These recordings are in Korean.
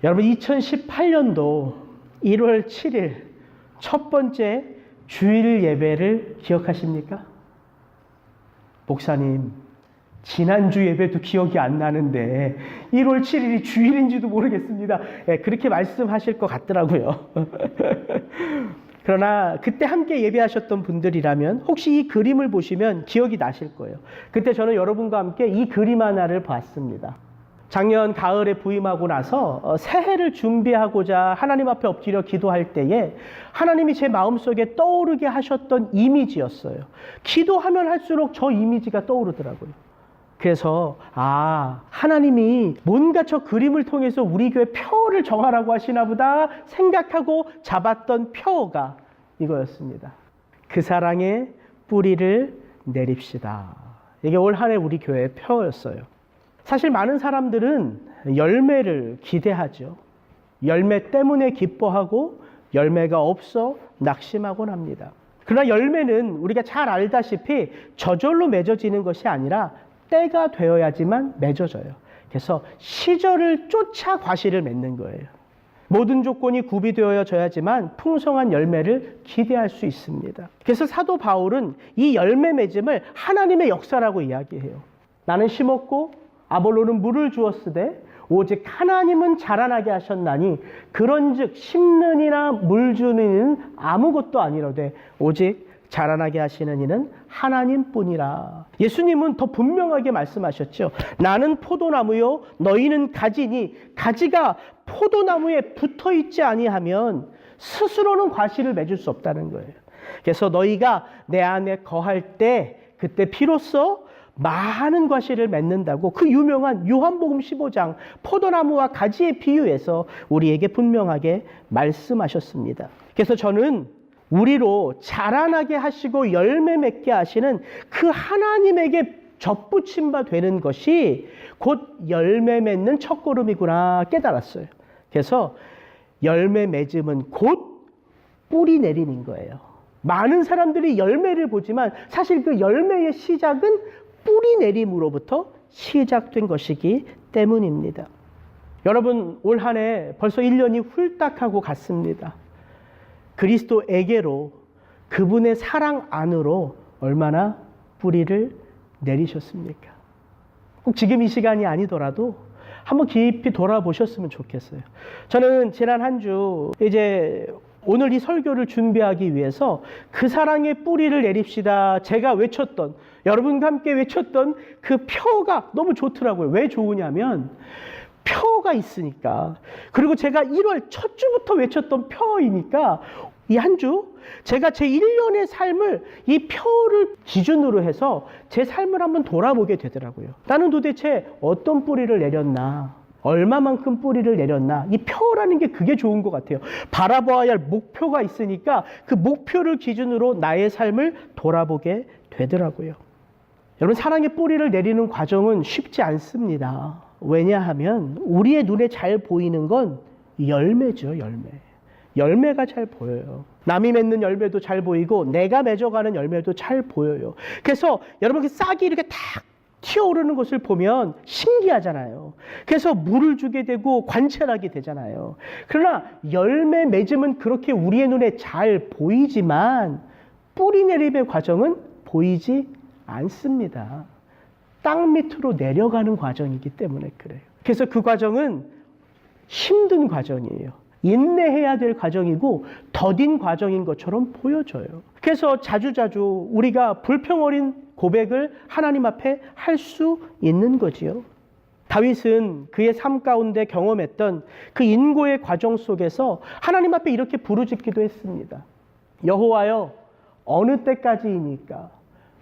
여러분 2018년도 1월 7일 첫 번째 주일 예배를 기억하십니까? 목사님, 지난주 예배도 기억이 안 나는데 1월 7일이 주일인지도 모르겠습니다. 그렇게 말씀하실 것 같더라고요. 그러나 그때 함께 예배하셨던 분들이라면 혹시 이 그림을 보시면 기억이 나실 거예요. 그때 저는 여러분과 함께 이 그림 하나를 봤습니다. 작년 가을에 부임하고 나서 새해를 준비하고자 하나님 앞에 엎드려 기도할 때에 하나님이 제 마음속에 떠오르게 하셨던 이미지였어요. 기도하면 할수록 저 이미지가 떠오르더라고요. 그래서 하나님이 뭔가 저 그림을 통해서 우리 교회 표어를 정하라고 하시나 보다 생각하고 잡았던 표어가 이거였습니다. 그 사랑의 뿌리를 내립시다. 이게 올 한 해 우리 교회의 표어였어요. 사실 많은 사람들은 열매를 기대하죠. 열매 때문에 기뻐하고 열매가 없어 낙심하곤 합니다. 그러나 열매는 우리가 잘 알다시피 저절로 맺어지는 것이 아니라 때가 되어야지만 맺어져요. 그래서 시절을 쫓아 과실을 맺는 거예요. 모든 조건이 구비되어져야지만 풍성한 열매를 기대할 수 있습니다. 그래서 사도 바울은 이 열매 맺음을 하나님의 역사라고 이야기해요. 나는 심었고 아볼로는 물을 주었으되 오직 하나님은 자라나게 하셨나니 그런즉 심는 이나 물 주는 이는 아무것도 아니로되 오직 자라나게 하시는 이는 하나님뿐이라. 예수님은 더 분명하게 말씀하셨죠. 나는 포도나무요 너희는 가지니 가지가 포도나무에 붙어있지 아니하면 스스로는 과실을 맺을 수 없다는 거예요. 그래서 너희가 내 안에 거할 때 그때 비로소 많은 과실을 맺는다고 그 유명한 요한복음 15장 포도나무와 가지의 비유에서 우리에게 분명하게 말씀하셨습니다. 그래서 저는 우리로 자라나게 하시고 열매 맺게 하시는 그 하나님에게 접붙임 바 되는 것이 곧 열매 맺는 첫걸음이구나 깨달았어요. 그래서 열매 맺음은 곧 뿌리 내리는 거예요. 많은 사람들이 열매를 보지만 사실 그 열매의 시작은 뿌리 내림으로부터 시작된 것이기 때문입니다. 여러분 올 한 해 벌써 1년이 훌딱 하고 갔습니다. 그리스도에게로 그분의 사랑 안으로 얼마나 뿌리를 내리셨습니까? 꼭 지금 이 시간이 아니더라도 한번 깊이 돌아보셨으면 좋겠어요. 저는 지난 한 주 이제 오늘 이 설교를 준비하기 위해서 그 사랑의 뿌리를 내립시다. 제가 외쳤던, 여러분과 함께 외쳤던 그 표가 너무 좋더라고요. 왜 좋으냐면 표가 있으니까. 그리고 제가 1월 첫 주부터 외쳤던 표이니까 이 한 주 제가 제 1년의 삶을 이 표를 기준으로 해서 제 삶을 한번 돌아보게 되더라고요. 나는 도대체 어떤 뿌리를 내렸나? 얼마만큼 뿌리를 내렸나? 이 표라는 게 그게 좋은 것 같아요. 바라봐야 할 목표가 있으니까 그 목표를 기준으로 나의 삶을 돌아보게 되더라고요. 여러분 사랑의 뿌리를 내리는 과정은 쉽지 않습니다. 왜냐하면 우리의 눈에 잘 보이는 건 열매죠. 열매가 잘 보여요. 남이 맺는 열매도 잘 보이고 내가 맺어가는 열매도 잘 보여요. 그래서 여러분 그 싹이 이렇게 탁 튀어오르는 것을 보면 신기하잖아요. 그래서 물을 주게 되고 관찰하게 되잖아요. 그러나 열매 맺음은 그렇게 우리의 눈에 잘 보이지만 뿌리 내림의 과정은 보이지 않습니다. 땅 밑으로 내려가는 과정이기 때문에 그래요. 그래서 그 과정은 힘든 과정이에요. 인내해야 될 과정이고 더딘 과정인 것처럼 보여져요. 그래서 자주자주 우리가 불평어린 고백을 하나님 앞에 할 수 있는 거지요. 다윗은 그의 삶 가운데 경험했던 그 인고의 과정 속에서 하나님 앞에 이렇게 부르짖기도 했습니다. 여호와여 어느 때까지이니까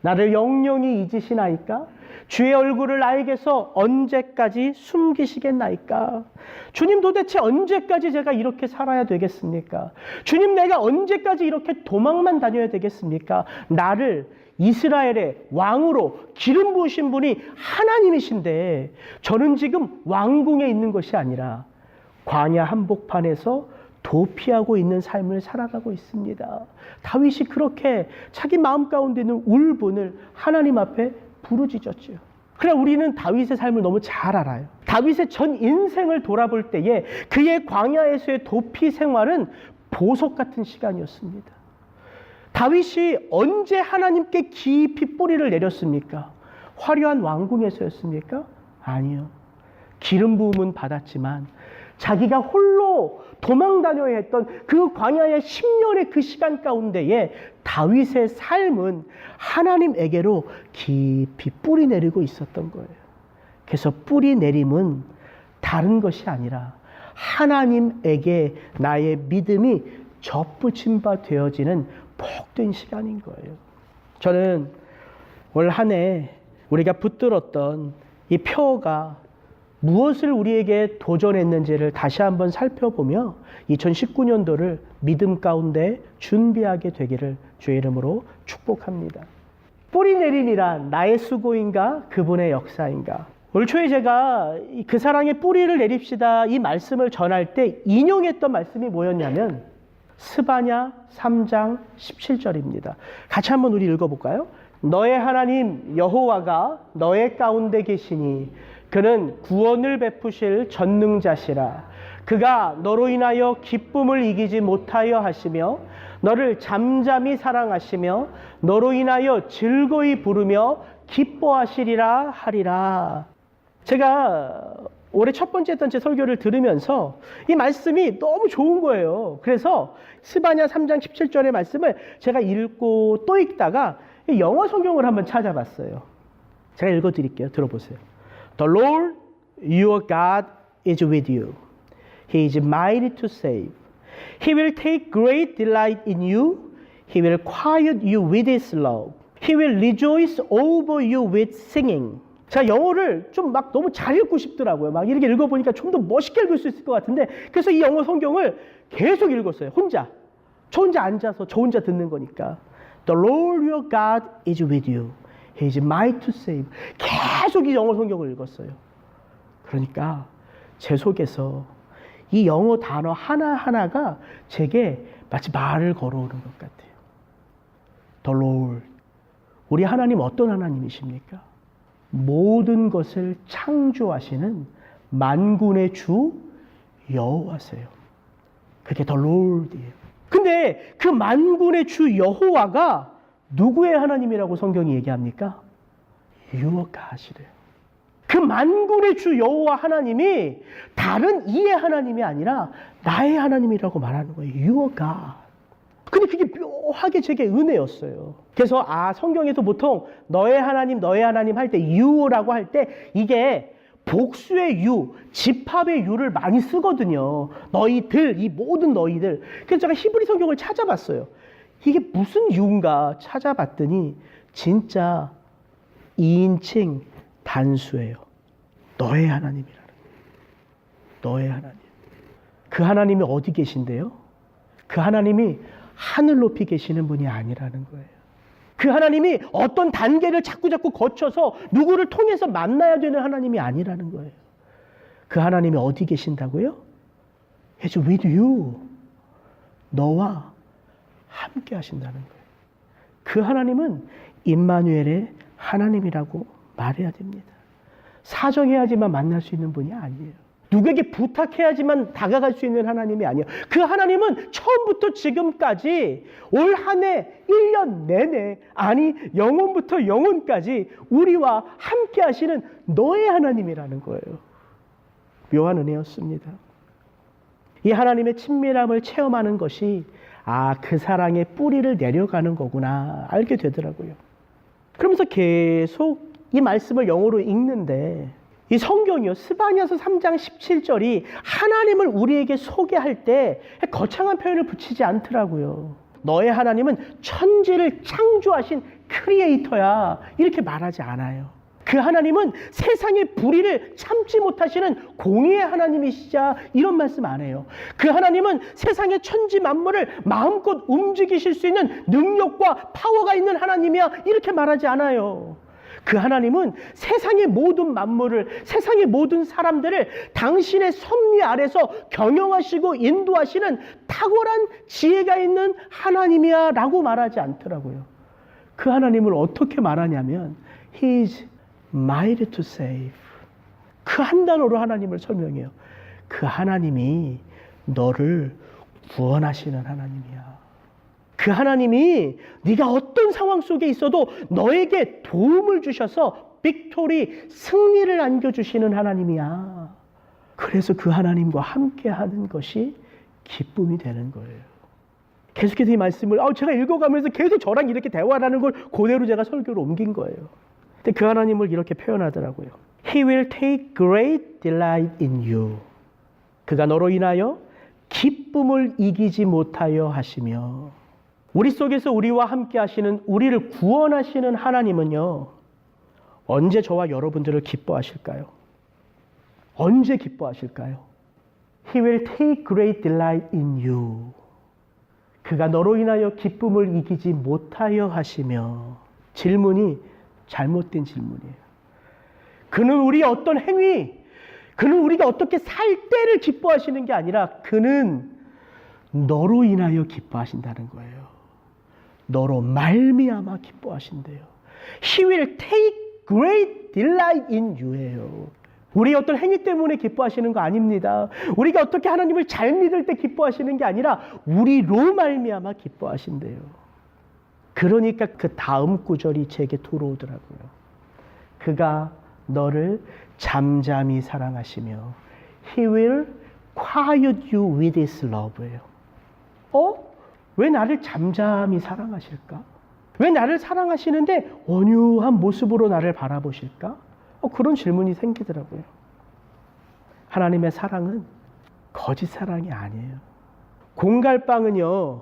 나를 영영히 잊으시나이까? 주의 얼굴을 나에게서 언제까지 숨기시겠나이까? 주님 도대체 언제까지 제가 이렇게 살아야 되겠습니까? 주님 내가 언제까지 이렇게 도망만 다녀야 되겠습니까? 나를 이스라엘의 왕으로 기름 부으신 분이 하나님이신데 저는 지금 왕궁에 있는 것이 아니라 광야 한복판에서 도피하고 있는 삶을 살아가고 있습니다. 다윗이 그렇게 자기 마음 가운데 있는 울분을 하나님 앞에 부르짖었죠. 그러나 우리는 다윗의 삶을 너무 잘 알아요. 다윗의 전 인생을 돌아볼 때에 그의 광야에서의 도피 생활은 보석 같은 시간이었습니다. 다윗이 언제 하나님께 깊이 뿌리를 내렸습니까? 화려한 왕궁에서였습니까? 아니요. 기름 부음은 받았지만 자기가 홀로 도망 다녀야 했던 그 광야의 10년의 그 시간 가운데에 다윗의 삶은 하나님에게로 깊이 뿌리 내리고 있었던 거예요. 그래서 뿌리 내림은 다른 것이 아니라 하나님에게 나의 믿음이 접붙임 바 되어지는 복된 시간인 거예요. 저는 올 한 해 우리가 붙들었던 이 표가 무엇을 우리에게 도전했는지를 다시 한번 살펴보며 2019년도를 믿음 가운데 준비하게 되기를 주의 이름으로 축복합니다. 뿌리 내림이란 나의 수고인가 그분의 역사인가? 올 초에 제가 그 사랑의 뿌리를 내립시다 이 말씀을 전할 때 인용했던 말씀이 뭐였냐면 스바냐 3장 17절입니다. 같이 한번 우리 읽어볼까요? 너의 하나님 여호와가 너의 가운데 계시니 그는 구원을 베푸실 전능자시라. 그가 너로 인하여 기쁨을 이기지 못하여 하시며 너를 잠잠히 사랑하시며 너로 인하여 즐거이 부르며 기뻐하시리라 하리라. 제가 올해 첫 번째 했던 제 설교를 들으면서 이 말씀이 너무 좋은 거예요. 그래서 스바냐 3장 17절의 말씀을 제가 읽고 또 읽다가 영어 성경을 한번 찾아봤어요. 제가 읽어드릴게요. 들어보세요. The Lord your God is with you. He is mighty to save. He will take great delight in you. He will quiet you with his love. He will rejoice over you with singing. 제가 영어를 좀 막 너무 잘 읽고 싶더라고요. 막 이렇게 읽어보니까 좀 더 멋있게 읽을 수 있을 것 같은데 그래서 이 영어 성경을 계속 읽었어요. 혼자. 저 혼자 앉아서 저 혼자 듣는 거니까. The Lord your God is with you. He is mighty to save. 계속 이 영어 성경을 읽었어요. 그러니까 제 속에서 이 영어 단어 하나하나가 제게 마치 말을 걸어오는 것 같아요. The Lord. 우리 하나님 어떤 하나님이십니까? 모든 것을 창조하시는 만군의 주 여호와세요. 그게 The Lord이에요. 근데 그 만군의 주 여호와가 누구의 하나님이라고 성경이 얘기합니까? Your God이래요. 그 만군의 주 여호와 하나님이 다른 이의 하나님이 아니라 나의 하나님이라고 말하는 거예요. Your God. 근데 그게 묘하게 제게 은혜였어요. 그래서 성경에서 보통 너의 하나님 할 때 you라고 할 때 이게 복수의 you, 집합의 you를 많이 쓰거든요. 너희들, 이 모든 너희들. 그래서 제가 히브리 성경을 찾아봤어요. 이게 무슨 you인가 찾아봤더니 진짜 2인칭 단수예요. 너의 하나님이라는 거예요. 너의 하나님. 그 하나님이 어디 계신데요? 그 하나님이 하늘 높이 계시는 분이 아니라는 거예요. 그 하나님이 어떤 단계를 자꾸 거쳐서 누구를 통해서 만나야 되는 하나님이 아니라는 거예요. 그 하나님이 어디 계신다고요? He's with you. 너와 함께 하신다는 거예요. 그 하나님은 임마누엘의 하나님이라고 말해야 됩니다. 사정해야지만 만날 수 있는 분이 아니에요. 누구에게 부탁해야지만 다가갈 수 있는 하나님이 아니에요. 그 하나님은 처음부터 지금까지 올 한 해 1년 내내 아니 영원부터 영원까지 우리와 함께 하시는 너의 하나님이라는 거예요. 묘한 은혜였습니다. 이 하나님의 친밀함을 체험하는 것이 그 사랑의 뿌리를 내려가는 거구나 알게 되더라고요. 그러면서 계속 이 말씀을 영어로 읽는데 이 성경이요. 스바냐서 3장 17절이 하나님을 우리에게 소개할 때 거창한 표현을 붙이지 않더라고요. 너의 하나님은 천지를 창조하신 크리에이터야. 이렇게 말하지 않아요. 그 하나님은 세상의 불의를 참지 못하시는 공의의 하나님이시자 이런 말씀 안 해요. 그 하나님은 세상의 천지 만물을 마음껏 움직이실 수 있는 능력과 파워가 있는 하나님이야. 이렇게 말하지 않아요. 그 하나님은 세상의 모든 만물을, 세상의 모든 사람들을 당신의 섭리 아래서 경영하시고 인도하시는 탁월한 지혜가 있는 하나님이야 라고 말하지 않더라고요. 그 하나님을 어떻게 말하냐면 He is mighty to save. 그 한 단어로 하나님을 설명해요. 그 하나님이 너를 구원하시는 하나님이야. 그 하나님이 네가 어떤 상황 속에 있어도 너에게 도움을 주셔서 빅토리, 승리를 안겨주시는 하나님이야. 그래서 그 하나님과 함께하는 것이 기쁨이 되는 거예요. 계속해서 이 말씀을 제가 읽어가면서 계속 저랑 이렇게 대화를 하는 걸 그대로 제가 설교로 옮긴 거예요. 근데 그 하나님을 이렇게 표현하더라고요. He will take great delight in you. 그가 너로 인하여 기쁨을 이기지 못하여 하시며, 우리 속에서 우리와 함께 하시는, 우리를 구원하시는 하나님은요, 언제 저와 여러분들을 기뻐하실까요? 언제 기뻐하실까요? He will take great delight in you. 그가 너로 인하여 기쁨을 이기지 못하여 하시며. 질문이 잘못된 질문이에요. 그는 우리의 어떤 행위, 그는 우리가 어떻게 살 때를 기뻐하시는 게 아니라 그는 너로 인하여 기뻐하신다는 거예요. 너로 말미암아 기뻐하신대요. He will take great delight in you예요. 우리 어떤 행위 때문에 기뻐하시는 거 아닙니다. 우리가 어떻게 하나님을 잘 믿을 때 기뻐하시는 게 아니라 우리로 말미암아 기뻐하신대요. 그러니까 그 다음 구절이 제게 들어오더라고요. 그가 너를 잠잠히 사랑하시며 He will quiet you with His love예요. 왜 나를 잠잠히 사랑하실까? 왜 나를 사랑하시는데 온유한 모습으로 나를 바라보실까? 그런 질문이 생기더라고요. 하나님의 사랑은 거짓 사랑이 아니에요. 공갈빵은요,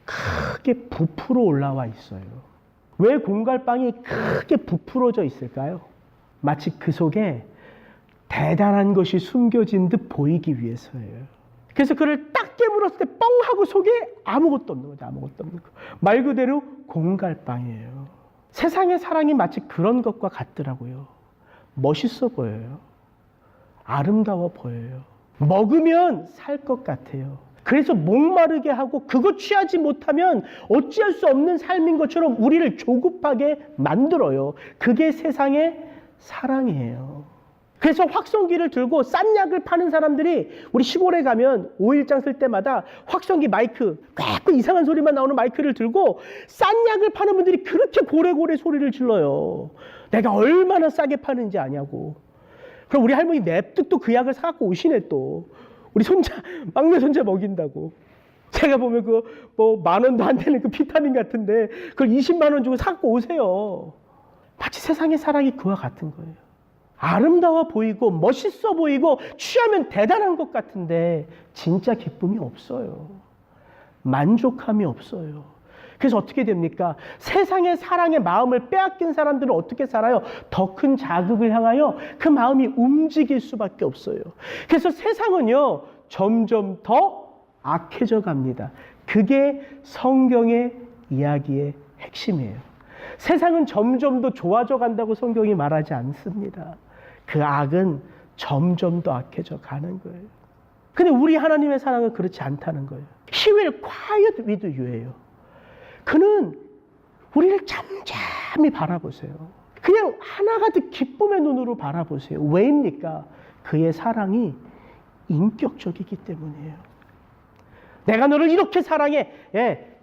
크게 부풀어 올라와 있어요. 왜 공갈빵이 크게 부풀어져 있을까요? 마치 그 속에 대단한 것이 숨겨진 듯 보이기 위해서예요. 그래서 그를 딱 깨물었을 때 뻥 하고 속에 아무것도 없는 거죠. 아무것도 없는 거. 말 그대로 공갈빵이에요. 세상의 사랑이 마치 그런 것과 같더라고요. 멋있어 보여요. 아름다워 보여요. 먹으면 살 것 같아요. 그래서 목마르게 하고 그거 취하지 못하면 어찌할 수 없는 삶인 것처럼 우리를 조급하게 만들어요. 그게 세상의 사랑이에요. 그래서 확성기를 들고 싼 약을 파는 사람들이 우리 시골에 가면 5일장 쓸 때마다 확성기 마이크, 꽤 이상한 소리만 나오는 마이크를 들고 싼 약을 파는 분들이 그렇게 고래고래 소리를 질러요. 내가 얼마나 싸게 파는지 아냐고. 그럼 우리 할머니 냅득도 그 약을 사갖고 오시네 또. 우리 손자, 막내 손자 먹인다고. 제가 보면 뭐 10,000원도 안 되는 그 비타민 같은데 그걸 20만 원 주고 사갖고 오세요. 마치 세상의 사랑이 그와 같은 거예요. 아름다워 보이고 멋있어 보이고 취하면 대단한 것 같은데 진짜 기쁨이 없어요. 만족함이 없어요. 그래서 어떻게 됩니까? 세상의 사랑의 마음을 빼앗긴 사람들은 어떻게 살아요? 더 큰 자극을 향하여 그 마음이 움직일 수밖에 없어요. 그래서 세상은요, 점점 더 악해져 갑니다. 그게 성경의 이야기의 핵심이에요. 세상은 점점 더 좋아져 간다고 성경이 말하지 않습니다. 그 악은 점점 더 악해져 가는 거예요. 근데 우리 하나님의 사랑은 그렇지 않다는 거예요. He will quiet with you예요. 그는 우리를 잠잠히 바라보세요. 그냥 하나가득 기쁨의 눈으로 바라보세요. 왜입니까? 그의 사랑이 인격적이기 때문이에요. 내가 너를 이렇게 사랑해.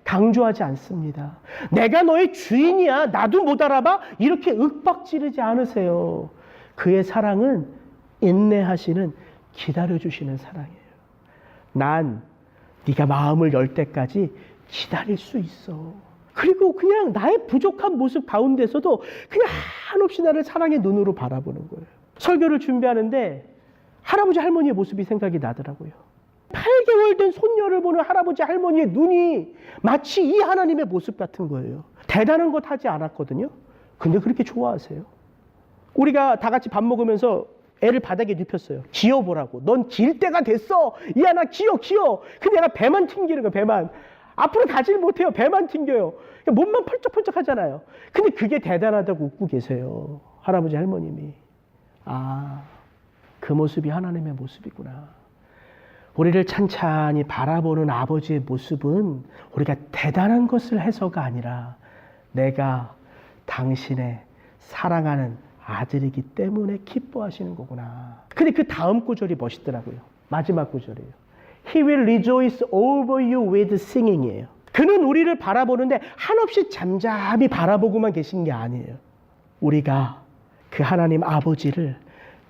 강조하지 않습니다. 내가 너의 주인이야. 나도 못 알아봐. 이렇게 윽박지르지 않으세요. 그의 사랑은 인내하시는, 기다려주시는 사랑이에요. 난 네가 마음을 열 때까지 기다릴 수 있어. 그리고 그냥 나의 부족한 모습 가운데서도 그냥 한없이 나를 사랑의 눈으로 바라보는 거예요. 설교를 준비하는데 할아버지 할머니의 모습이 생각이 나더라고요. 8개월 된 손녀를 보는 할아버지 할머니의 눈이 마치 이 하나님의 모습 같은 거예요. 대단한 것 하지 않았거든요. 근데 그렇게 좋아하세요. 우리가 다 같이 밥 먹으면서 애를 바닥에 눕혔어요. 기어보라고. 넌 길 때가 됐어. 이하나 기어. 근데 얘가 배만 튕기는 거예요. 배만. 앞으로 가지를 못해요. 배만 튕겨요. 몸만 펄쩍펄쩍 하잖아요. 근데 그게 대단하다고 웃고 계세요. 할아버지 할머님이. 그 모습이 하나님의 모습이구나. 우리를 찬찬히 바라보는 아버지의 모습은 우리가 대단한 것을 해서가 아니라 내가 당신의 사랑하는 아들이기 때문에 기뻐하시는 거구나. 근데 그 다음 구절이 멋있더라고요. 마지막 구절이에요. He will rejoice over you with singing이에요. 그는 우리를 바라보는데 한없이 잠잠히 바라보고만 계신 게 아니에요. 우리가 그 하나님 아버지를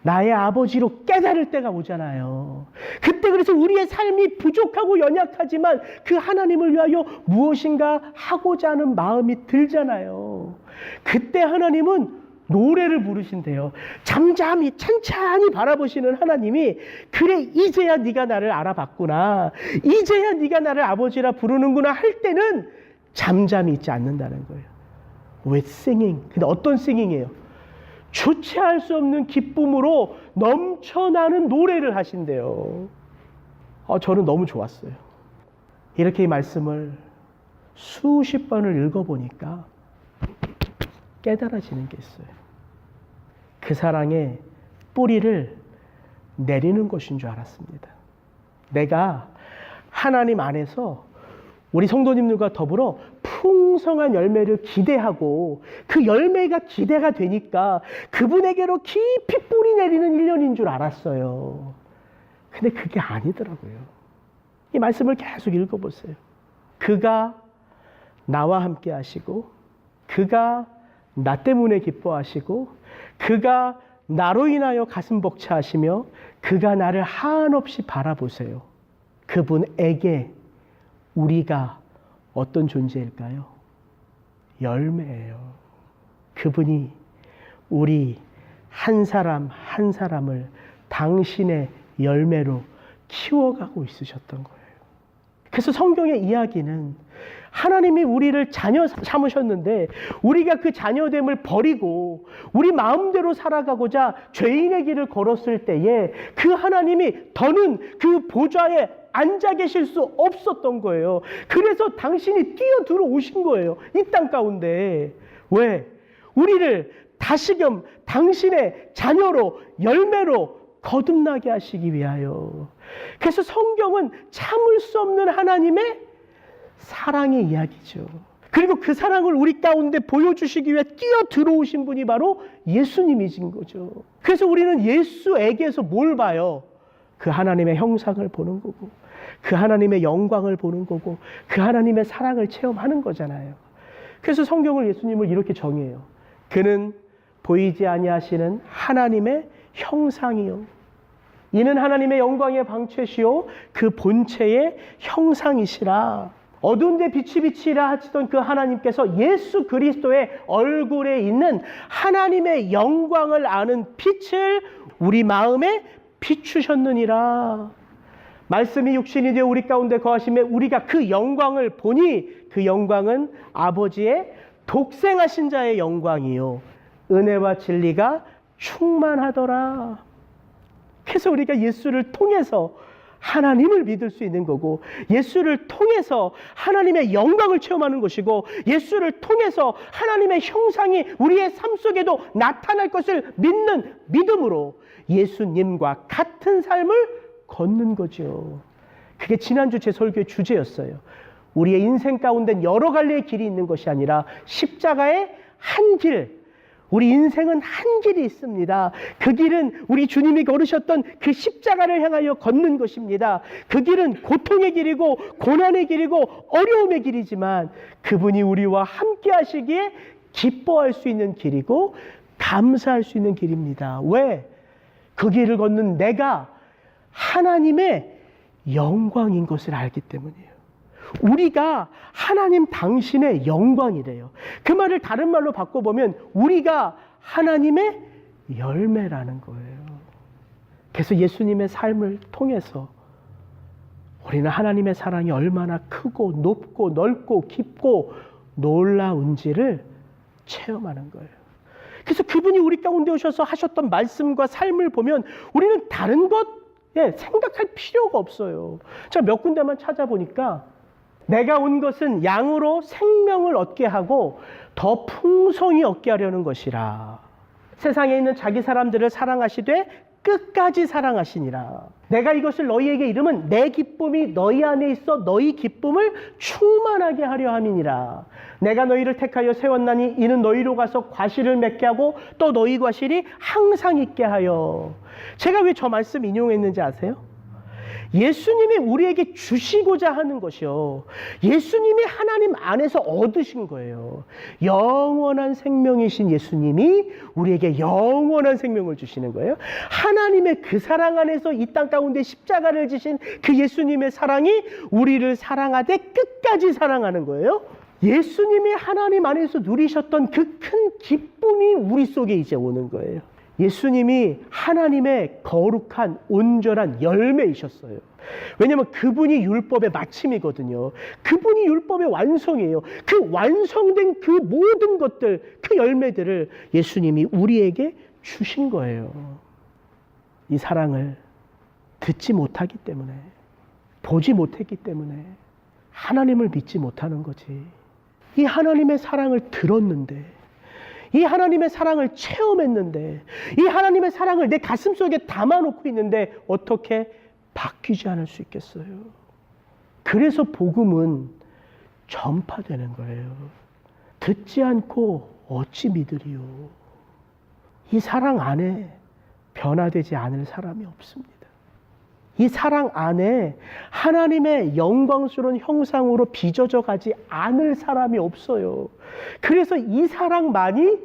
나의 아버지로 깨달을 때가 오잖아요. 그때 그래서 우리의 삶이 부족하고 연약하지만 그 하나님을 위하여 무엇인가 하고자 하는 마음이 들잖아요. 그때 하나님은 노래를 부르신대요. 잠잠히 찬찬히 바라보시는 하나님이 그래 이제야 네가 나를 알아봤구나. 이제야 네가 나를 아버지라 부르는구나 할 때는 잠잠히 있지 않는다는 거예요. With singing. 근데 어떤 singing이에요? 주체할 수 없는 기쁨으로 넘쳐나는 노래를 하신대요. 저는 너무 좋았어요. 이렇게 이 말씀을 수십 번을 읽어보니까 깨달아지는 게 있어요. 그 사랑의 뿌리를 내리는 것인 줄 알았습니다. 내가 하나님 안에서 우리 성도님들과 더불어 풍성한 열매를 기대하고 그 열매가 기대가 되니까 그분에게로 깊이 뿌리 내리는 1년인 줄 알았어요. 근데 그게 아니더라고요. 이 말씀을 계속 읽어보세요. 그가 나와 함께 하시고 그가 나 때문에 기뻐하시고 그가 나로 인하여 가슴 벅차하시며 그가 나를 한없이 바라보세요. 그분에게 우리가 어떤 존재일까요? 열매예요. 그분이 우리 한 사람 한 사람을 당신의 열매로 키워가고 있으셨던 거예요. 그래서 성경의 이야기는 하나님이 우리를 자녀 삼으셨는데 우리가 그 자녀됨을 버리고 우리 마음대로 살아가고자 죄인의 길을 걸었을 때에 그 하나님이 더는 그 보좌에 앉아 계실 수 없었던 거예요. 그래서 당신이 뛰어 들어오신 거예요. 이 땅 가운데. 왜? 우리를 다시금 당신의 자녀로 열매로 거듭나게 하시기 위하여. 그래서 성경은 참을 수 없는 하나님의 사랑의 이야기죠. 그리고 그 사랑을 우리 가운데 보여주시기 위해 뛰어 들어오신 분이 바로 예수님이신 거죠. 그래서 우리는 예수에게서 뭘 봐요? 그 하나님의 형상을 보는 거고 그 하나님의 영광을 보는 거고 그 하나님의 사랑을 체험하는 거잖아요. 그래서 성경을 예수님을 이렇게 정의해요. 그는 보이지 아니하시는 하나님의 형상이요. 이는 하나님의 영광의 방체시요 그 본체의 형상이시라. 어두운 데 빛이 비치라 하시던 그 하나님께서 예수 그리스도의 얼굴에 있는 하나님의 영광을 아는 빛을 우리 마음에 비추셨느니라. 말씀이 육신이 되어 우리 가운데 거하시며 우리가 그 영광을 보니 그 영광은 아버지의 독생하신 자의 영광이요 은혜와 진리가 충만하더라. 그래서 우리가 예수를 통해서 하나님을 믿을 수 있는 거고 예수를 통해서 하나님의 영광을 체험하는 것이고 예수를 통해서 하나님의 형상이 우리의 삶 속에도 나타날 것을 믿는 믿음으로 예수님과 같은 삶을 걷는 거죠. 그게 지난주 제 설교의 주제였어요. 우리의 인생 가운데 여러 갈래의 길이 있는 것이 아니라 십자가의 한 길, 우리 인생은 한 길이 있습니다. 그 길은 우리 주님이 걸으셨던 그 십자가를 향하여 걷는 것입니다. 그 길은 고통의 길이고 고난의 길이고 어려움의 길이지만 그분이 우리와 함께 하시기에 기뻐할 수 있는 길이고 감사할 수 있는 길입니다. 왜? 그 길을 걷는 내가 하나님의 영광인 것을 알기 때문이에요. 우리가 하나님 당신의 영광이래요. 그 말을 다른 말로 바꿔보면 우리가 하나님의 열매라는 거예요. 그래서 예수님의 삶을 통해서 우리는 하나님의 사랑이 얼마나 크고 높고 넓고 깊고 놀라운지를 체험하는 거예요. 그래서 그분이 우리 가운데 오셔서 하셨던 말씀과 삶을 보면 우리는 다른 것 생각할 필요가 없어요. 제가 몇 군데만 찾아보니까 내가 온 것은 양으로 생명을 얻게 하고 더 풍성히 얻게 하려는 것이라. 세상에 있는 자기 사람들을 사랑하시되 끝까지 사랑하시니라. 내가 이것을 너희에게 이름은 내 기쁨이 너희 안에 있어 너희 기쁨을 충만하게 하려 함이니라. 내가 너희를 택하여 세웠나니 이는 너희로 가서 과실을 맺게 하고 또 너희 과실이 항상 있게 하여. 제가 왜 저 말씀 인용했는지 아세요? 예수님이 우리에게 주시고자 하는 것이요, 예수님이 하나님 안에서 얻으신 거예요. 영원한 생명이신 예수님이 우리에게 영원한 생명을 주시는 거예요. 하나님의 그 사랑 안에서 이 땅 가운데 십자가를 지신 그 예수님의 사랑이 우리를 사랑하되 끝까지 사랑하는 거예요. 예수님이 하나님 안에서 누리셨던 그 큰 기쁨이 우리 속에 이제 오는 거예요. 예수님이 하나님의 거룩한 온전한 열매이셨어요. 왜냐하면 그분이 율법의 마침이거든요. 그분이 율법의 완성이에요. 그 완성된 그 모든 것들, 그 열매들을 예수님이 우리에게 주신 거예요. 이 사랑을 듣지 못하기 때문에, 보지 못했기 때문에 하나님을 믿지 못하는 거지. 이 하나님의 사랑을 들었는데, 이 하나님의 사랑을 체험했는데, 이 하나님의 사랑을 내 가슴속에 담아놓고 있는데 어떻게 바뀌지 않을 수 있겠어요? 그래서 복음은 전파되는 거예요. 듣지 않고 어찌 믿으리요? 이 사랑 안에 변화되지 않을 사람이 없습니다. 이 사랑 안에 하나님의 영광스러운 형상으로 빚어져 가지 않을 사람이 없어요. 그래서 이 사랑만이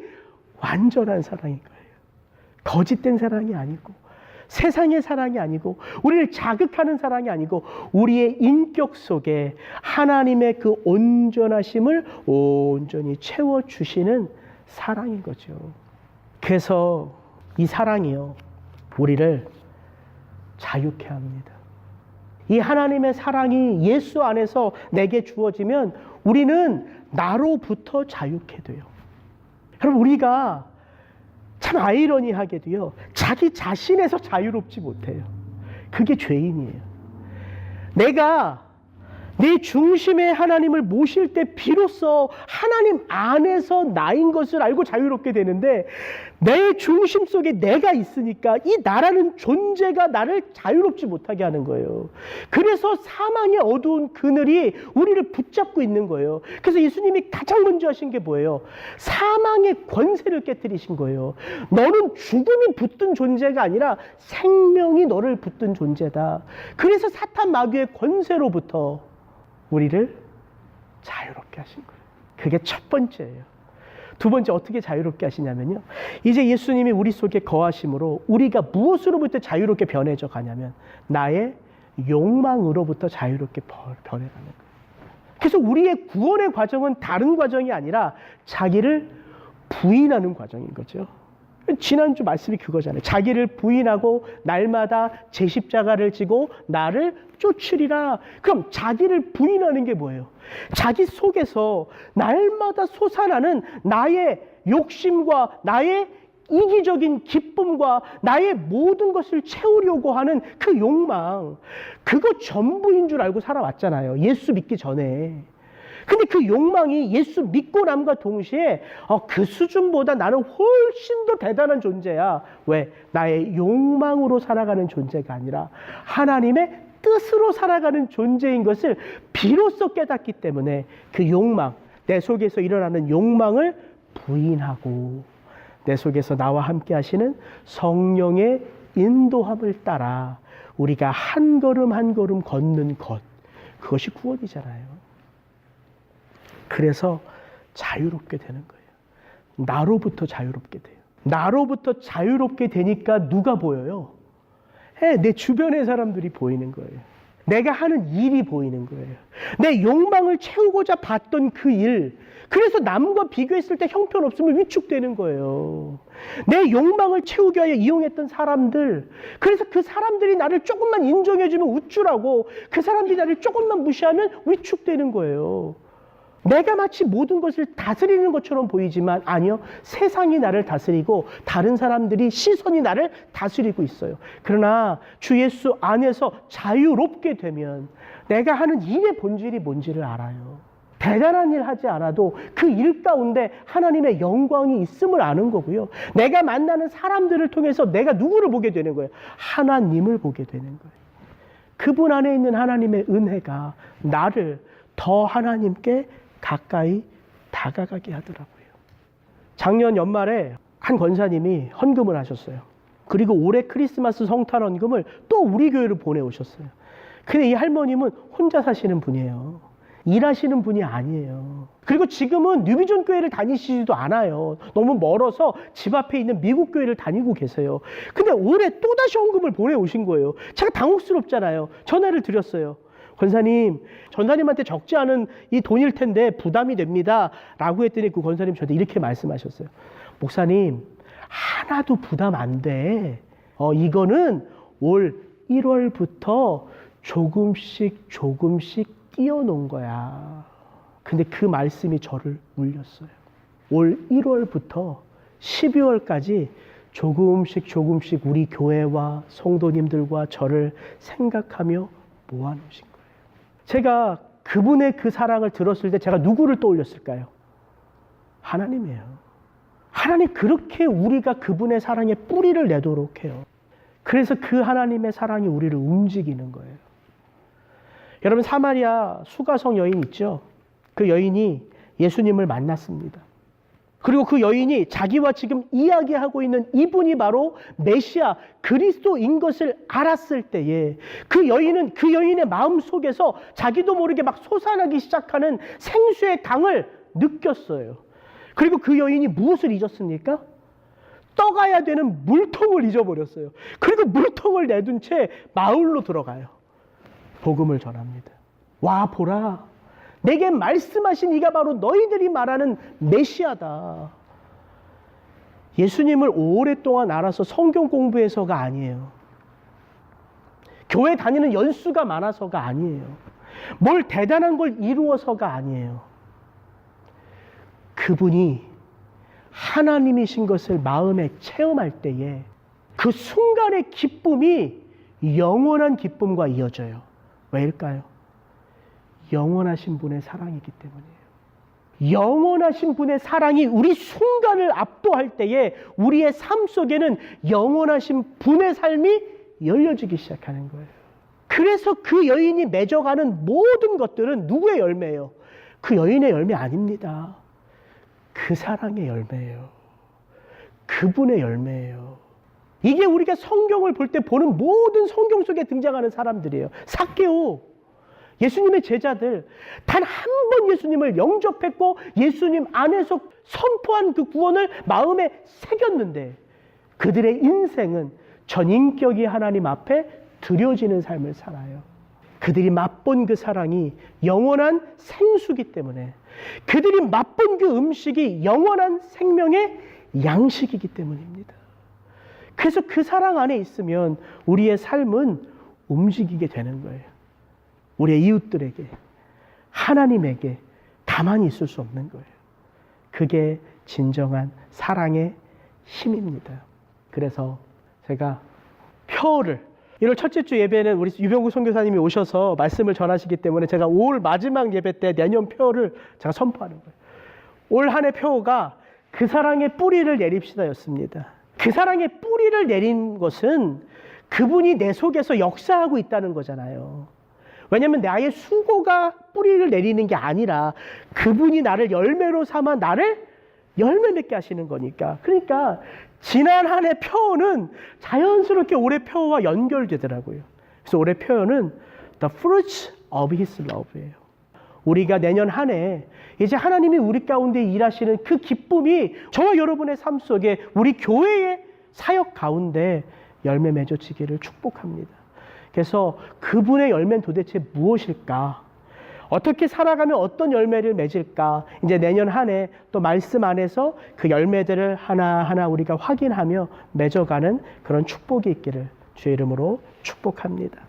완전한 사랑인 거예요. 거짓된 사랑이 아니고, 세상의 사랑이 아니고, 우리를 자극하는 사랑이 아니고, 우리의 인격 속에 하나님의 그 온전하심을 온전히 채워주시는 사랑인 거죠. 그래서 이 사랑이요, 우리를 자유케 합니다. 이 하나님의 사랑이 예수 안에서 내게 주어지면 우리는 나로부터 자유케 돼요. 여러분, 우리가 참 아이러니하게도요, 자기 자신에서 자유롭지 못해요. 그게 죄인이에요. 내가 내 중심의 하나님을 모실 때 비로소 하나님 안에서 나인 것을 알고 자유롭게 되는데, 내 중심 속에 내가 있으니까 이 나라는 존재가 나를 자유롭지 못하게 하는 거예요. 그래서 사망의 어두운 그늘이 우리를 붙잡고 있는 거예요. 그래서 예수님이 가장 먼저 하신 게 뭐예요? 사망의 권세를 깨뜨리신 거예요. 너는 죽음이 붙든 존재가 아니라 생명이 너를 붙든 존재다. 그래서 사탄 마귀의 권세로부터 우리를 자유롭게 하신 거예요. 그게 첫 번째예요. 두 번째, 어떻게 자유롭게 하시냐면요, 이제 예수님이 우리 속에 거하심으로 우리가 무엇으로부터 자유롭게 변해져 가냐면 나의 욕망으로부터 자유롭게 변해가는 거예요. 그래서 우리의 구원의 과정은 다른 과정이 아니라 자기를 부인하는 과정인 거죠. 지난주 말씀이 그거잖아요. 자기를 부인하고 날마다 제 십자가를 지고 나를 쫓으리라. 그럼 자기를 부인하는 게 뭐예요? 자기 속에서 날마다 솟아나는 나의 욕심과 나의 이기적인 기쁨과 나의 모든 것을 채우려고 하는 그 욕망, 그거 전부인 줄 알고 살아왔잖아요. 예수 믿기 전에. 근데 그 욕망이 예수 믿고 남과 동시에 그 수준보다 나는 훨씬 더 대단한 존재야. 왜? 나의 욕망으로 살아가는 존재가 아니라 하나님의 뜻으로 살아가는 존재인 것을 비로소 깨닫기 때문에 그 욕망, 내 속에서 일어나는 욕망을 부인하고 내 속에서 나와 함께 하시는 성령의 인도함을 따라 우리가 한 걸음 한 걸음 걷는 것, 그것이 구원이잖아요. 그래서 자유롭게 되는 거예요. 나로부터 자유롭게 돼요. 나로부터 자유롭게 되니까 누가 보여요? 내 주변의 사람들이 보이는 거예요. 내가 하는 일이 보이는 거예요. 내 욕망을 채우고자 봤던 그 일, 그래서 남과 비교했을 때 형편없으면 위축되는 거예요. 내 욕망을 채우기 위해 이용했던 사람들, 그래서 그 사람들이 나를 조금만 인정해주면 우쭐하고 그 사람들이 나를 조금만 무시하면 위축되는 거예요. 내가 마치 모든 것을 다스리는 것처럼 보이지만 아니요, 세상이 나를 다스리고 다른 사람들이 시선이 나를 다스리고 있어요. 그러나 주 예수 안에서 자유롭게 되면 내가 하는 일의 본질이 뭔지를 알아요. 대단한 일 하지 않아도 그 일 가운데 하나님의 영광이 있음을 아는 거고요. 내가 만나는 사람들을 통해서 내가 누구를 보게 되는 거예요? 하나님을 보게 되는 거예요. 그분 안에 있는 하나님의 은혜가 나를 더 하나님께 가까이 다가가게 하더라고요. 작년 연말에 한 권사님이 헌금을 하셨어요. 그리고 올해 크리스마스 성탄 헌금을 또 우리 교회로 보내오셨어요. 근데 이 할머님은 혼자 사시는 분이에요. 일하시는 분이 아니에요. 그리고 지금은 뉴비전 교회를 다니시지도 않아요. 너무 멀어서 집 앞에 있는 미국 교회를 다니고 계세요. 근데 올해 또다시 헌금을 보내오신 거예요. 제가 당혹스럽잖아요. 전화를 드렸어요. 권사님, 전사님한테 적지 않은 이 돈일 텐데 부담이 됩니다. 라고 했더니 그 권사님 저한테 이렇게 말씀하셨어요. 목사님, 하나도 부담 안 돼. 이거는 올 1월부터 조금씩 띄워놓은 거야. 근데 그 말씀이 저를 울렸어요. 올 1월부터 12월까지 조금씩 우리 교회와 성도님들과 저를 생각하며 모아놓으신 거예요. 제가 그분의 그 사랑을 들었을 때 제가 누구를 떠올렸을까요? 하나님이에요. 하나님 그렇게 우리가 그분의 사랑에 뿌리를 내도록 해요. 그래서 그 하나님의 사랑이 우리를 움직이는 거예요. 여러분, 사마리아 수가성 여인 있죠? 그 여인이 예수님을 만났습니다. 그리고 그 여인이 자기와 지금 이야기하고 있는 이분이 바로 메시아 그리스도인 것을 알았을 때에 그 여인은 그 여인의 마음속에서 자기도 모르게 막 솟아나기 시작하는 생수의 강을 느꼈어요. 그리고 그 여인이 무엇을 잊었습니까? 떠가야 되는 물통을 잊어버렸어요. 그리고 물통을 내둔 채 마을로 들어가요. 복음을 전합니다. 와 보라, 내게 말씀하신 이가 바로 너희들이 말하는 메시아다. 예수님을 오랫동안 알아서 성경 공부해서가 아니에요. 교회 다니는 연수가 많아서가 아니에요. 뭘 대단한 걸 이루어서가 아니에요. 그분이 하나님이신 것을 마음에 체험할 때에 그 순간의 기쁨이 영원한 기쁨과 이어져요. 왜일까요? 영원하신 분의 사랑이기 때문이에요. 영원하신 분의 사랑이 우리 순간을 압도할 때에 우리의 삶 속에는 영원하신 분의 삶이 열려지기 시작하는 거예요. 그래서 그 여인이 맺어가는 모든 것들은 누구의 열매예요? 그 여인의 열매 아닙니다. 그 사랑의 열매예요. 그분의 열매예요. 이게 우리가 성경을 볼 때 보는 모든 성경 속에 등장하는 사람들이에요. 삭개오, 예수님의 제자들, 단 한 번 예수님을 영접했고 예수님 안에서 선포한 그 구원을 마음에 새겼는데 그들의 인생은 전인격이 하나님 앞에 드려지는 삶을 살아요. 그들이 맛본 그 사랑이 영원한 생수기 때문에, 그들이 맛본 그 음식이 영원한 생명의 양식이기 때문입니다. 그래서 그 사랑 안에 있으면 우리의 삶은 움직이게 되는 거예요. 우리의 이웃들에게, 하나님에게 가만히 있을 수 없는 거예요. 그게 진정한 사랑의 힘입니다. 그래서 제가 표를 1월 첫째 주 예배는 우리 유병구 선교사님이 오셔서 말씀을 전하시기 때문에 제가 올 마지막 예배 때 내년 표를 제가 선포하는 거예요. 올 한 해 표가 그 사랑의 뿌리를 내립시다였습니다. 그 사랑의 뿌리를 내린 것은 그분이 내 속에서 역사하고 있다는 거잖아요. 왜냐하면 나의 수고가 뿌리를 내리는 게 아니라 그분이 나를 열매로 삼아 나를 열매 맺게 하시는 거니까. 그러니까 지난 한 해 표어는 자연스럽게 올해 표어와 연결되더라고요. 그래서 올해 표어는 The fruits of His love예요. 우리가 내년 한 해 이제 하나님이 우리 가운데 일하시는 그 기쁨이 저와 여러분의 삶 속에 우리 교회의 사역 가운데 열매 맺어지기를 축복합니다. 그래서 그분의 열매는 도대체 무엇일까? 어떻게 살아가면 어떤 열매를 맺을까? 이제 내년 한 해 또 말씀 안에서 그 열매들을 하나하나 우리가 확인하며 맺어가는 그런 축복이 있기를 주의 이름으로 축복합니다.